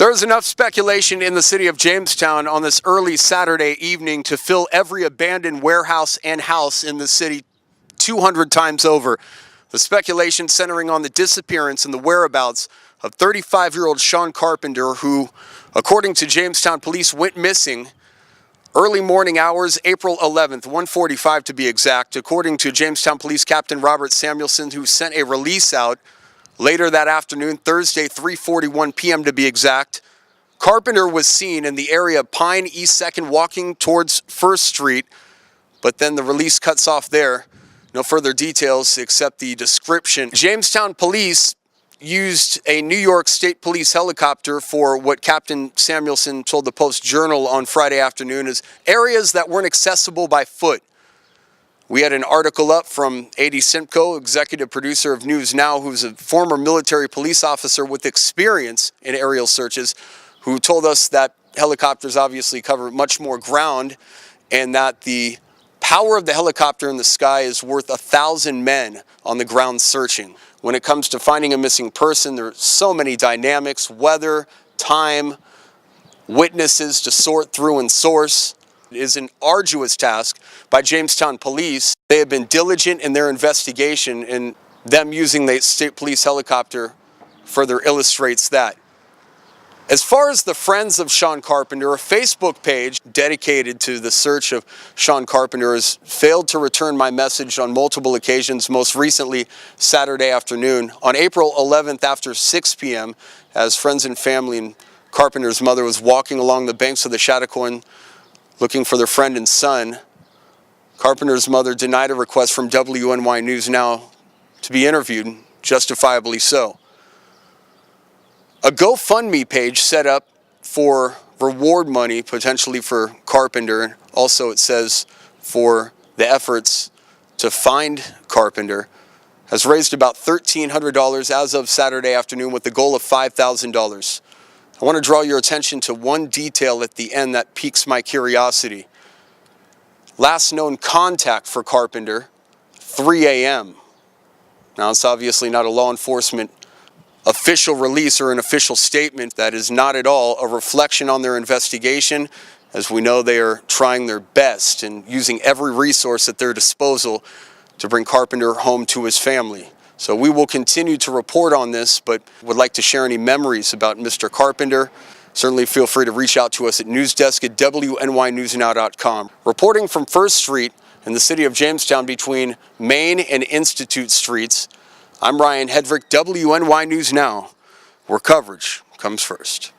There's enough speculation in the city of Jamestown on this early Saturday evening to fill every abandoned warehouse and house in the city 200 times over. The speculation centering on the disappearance and the whereabouts of 35-year-old Sean Carpenter, who, according to Jamestown police, went missing early morning hours, April 11th, 1:45 to be exact. According to Jamestown Police Captain Robert Samuelson, who sent a release out later that afternoon, Thursday, 3:41 p.m. to be exact, Carpenter was seen in the area of Pine East 2nd walking towards First Street, but then the release cuts off there. No further details except the description. Jamestown Police used a New York State Police helicopter for what Captain Samuelson told the Post-Journal on Friday afternoon as areas that weren't accessible by foot. We had an article up from A.D. Simcoe, executive producer of News Now, who's a former military police officer with experience in aerial searches, who told us that helicopters obviously cover much more ground and that the power of the helicopter in the sky is worth 1,000 men on the ground searching. When it comes to finding a missing person, there are so many dynamics: weather, time, witnesses to sort through and source. It is an arduous task by Jamestown Police. They have been diligent in their investigation, and them using the state police helicopter further illustrates that. As far as the Friends of Sean Carpenter, a Facebook page dedicated to the search of Sean Carpenter has failed to return my message on multiple occasions, most recently Saturday afternoon. On April 11th after 6 p.m., as friends and family and Carpenter's mother was walking along the banks of the Chautauqua looking for their friend and son, Carpenter's mother denied a request from WNY News Now to be interviewed, justifiably so. A GoFundMe page set up for reward money, potentially for Carpenter. Also, it says for the efforts to find Carpenter, has raised about $1,300 as of Saturday afternoon with the goal of $5,000. I want to draw your attention to one detail at the end that piques my curiosity. Last known contact for Carpenter, 3 a.m. Now, it's obviously not a law enforcement official release or an official statement. That is not at all a reflection on their investigation. As we know, they are trying their best and using every resource at their disposal to bring Carpenter home to his family. So we will continue to report on this, but would like to share any memories about Mr. Carpenter. Certainly feel free to reach out to us at newsdesk@WNYNewsNow.com. Reporting from First Street in the city of Jamestown between Main and Institute Streets, I'm Ryan Hedrick, WNY News Now, where coverage comes first.